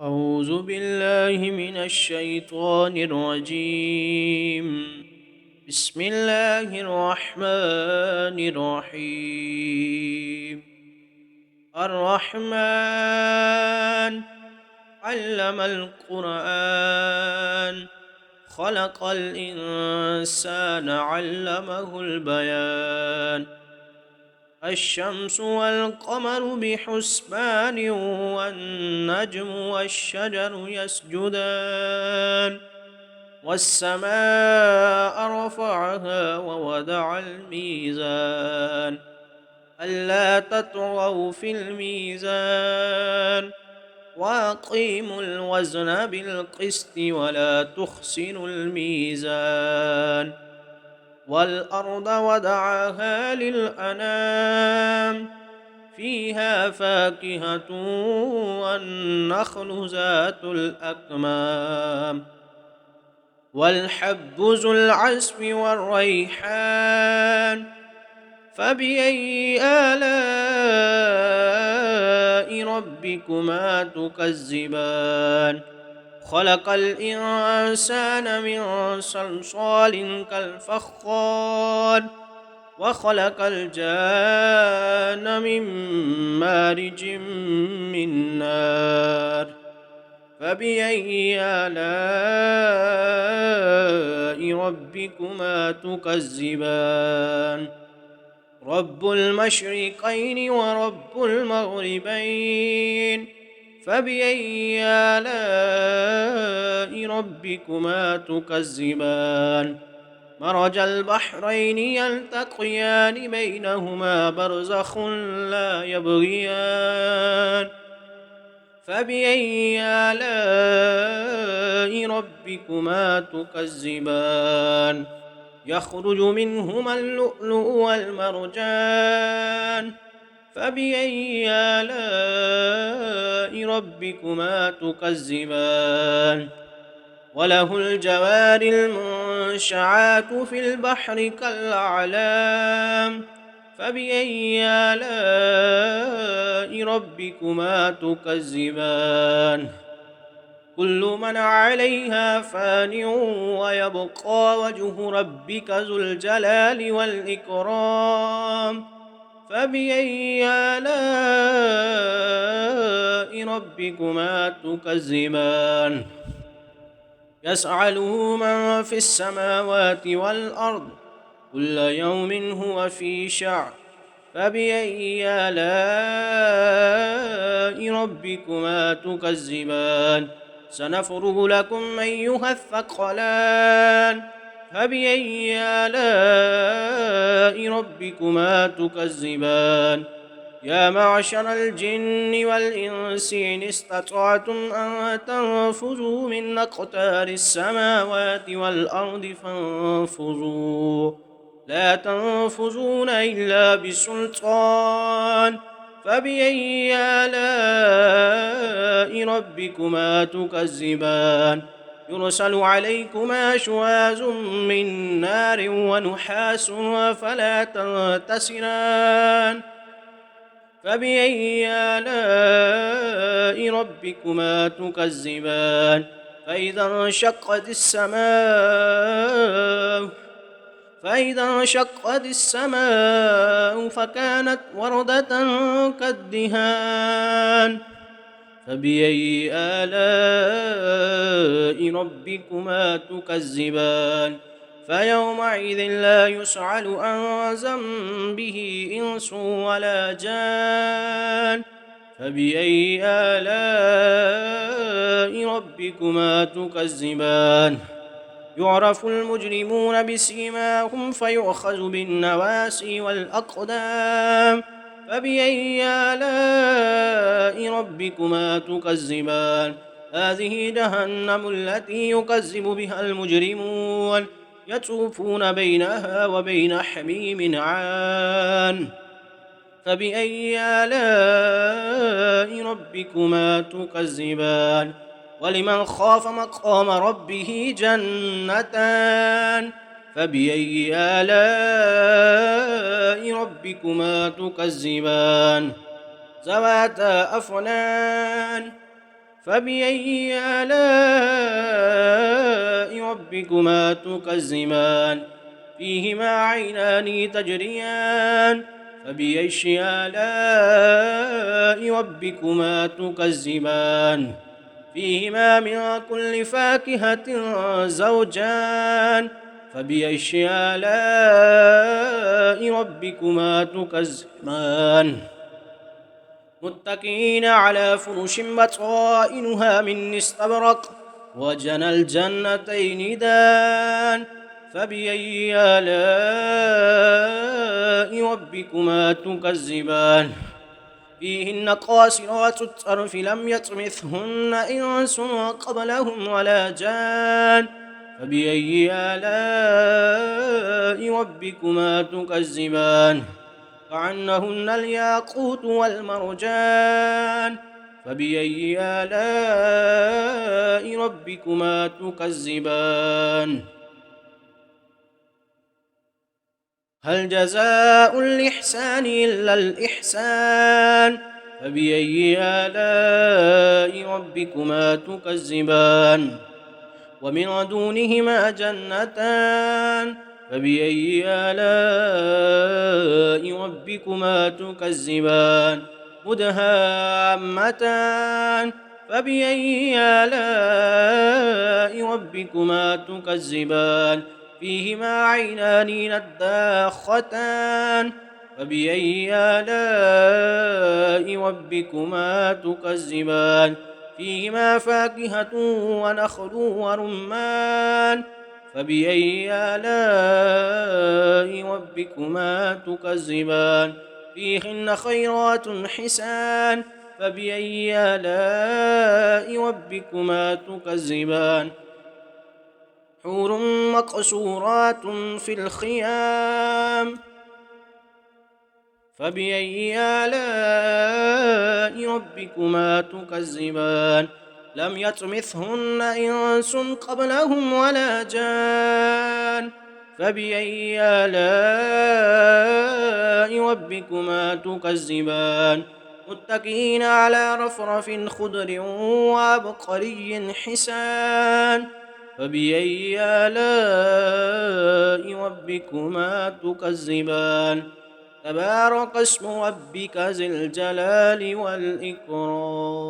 أعوذ بالله من الشيطان الرجيم. بسم الله الرحمن الرحيم. الرحمن علم القرآن، خلق الإنسان علمه البيان. الشمس والقمر بحسبان، والنجم والشجر يسجدان، والسماء رفعها ووضع الميزان ألا تطغوا في الميزان، وأقيموا الوزن بالقسط ولا تخسروا الميزان. والأرض وضعها للأنام، فيها فاكهة والنخل ذات الأكمام، والحب ذو العصف والريحان. فبأي آلاء ربكما تكذبان؟ خلق الإنسان من صلصال كالفخار، وخلق الجان من مارج من نار. فبأي آلاء ربكما تكذبان؟ رب المشرقين ورب المغربين، فبأي آلاء ربكما تكذبان؟ مرج البحرين يلتقيان، بينهما برزخ لا يبغيان. فبأي آلاء ربكما تكذبان؟ يخرج منهما اللؤلؤ والمرجان. فبأي آلاء ربكما تكذبان؟ وله الجوار المنشآت في البحر كالأعلام. فبأي آلاء ربكما تكذبان؟ كل من عليها فان، ويبقى وجه ربك ذو الجلال والإكرام. فبأي آلاء ربكما تكذبان؟ يسأله من في السماوات والأرض، كل يوم هو في شأن. فبأي آلاء ربكما تكذبان؟ سنفرغ لكم أيها الثقلان. فبأي آلاء ربكما تكذبان؟ يا معشر الجن والإنس إن استطعتم أن تنفذوا من أقطار السماوات والأرض فانفذوا، لا تنفذون إلا بسلطان. فبأي آلاء ربكما تكذبان؟ يرسل عليكما شواظ من نار ونحاس فلا تنتصران. فبأي آلاء ربكما تكذبان؟ فإذا انشقت السماء فكانت وردة كالدهان. فبأي آلاء ربكما تكذبان؟ فيومئذ لا يسأل عن ذنبه إنس ولا جان. فبأي آلاء ربكما تكذبان؟ يعرف المجرمون بسيماهم فيؤخذ بالنواسي والأقدام. فبأي آلاء ربكما تكذبان؟ هذه جهنم التي يكذب بها المجرمون، يطوفون بينها وبين حميم عان. فبأي آلاء ربكما تكذبان؟ ولمن خاف مقام ربه جنتان. فبأي آلاء ربكما تكذبان؟ ذواتا أفنان، فبأي آلاء ربكما تكذبان فيهما عينان تجريان فبأي آلاء ربكما تكذبان فيهما من كل فاكهة زوجان فبأي آلاء ربكما تكذبان متكئين على فرش بطائنها من استبرق وجنى الجنتين دان فبأي آلاء ربكما تكذبان فيهن قاصرات الطرف لم يطمثهن إنس قبلهم ولا جان فبأي آلاء ربكما تكذبان كأنهن الياقوت والمرجان فبأي آلاء ربكما تكذبان هل جزاء الإحسان إلا الإحسان فبأي آلاء ربكما تكذبان ومن دونهما جنتان فبأي آلاء ربكما تكذبان مدهامتان فبأي آلاء ربكما تكذبان فيهما عينان نضاختان فبأي آلاء ربكما تكذبان فيهما فاكهة ونخل ورمان فبأي آلاء ربكما تكذبان فيهن خيرات حسان فبأي آلاء ربكما تكذبان حور مقصورات في الخيام فبأي آلاء ربكما تكذبان لم يطمثهن إنس قبلهم ولا جان فبأي آلاء ربكما تكذبان متكئين على رفرف خضر وعبقري حسان فبأي آلاء ربكما تكذبان تبارك اسم ربك ذي الجلال والإكرام.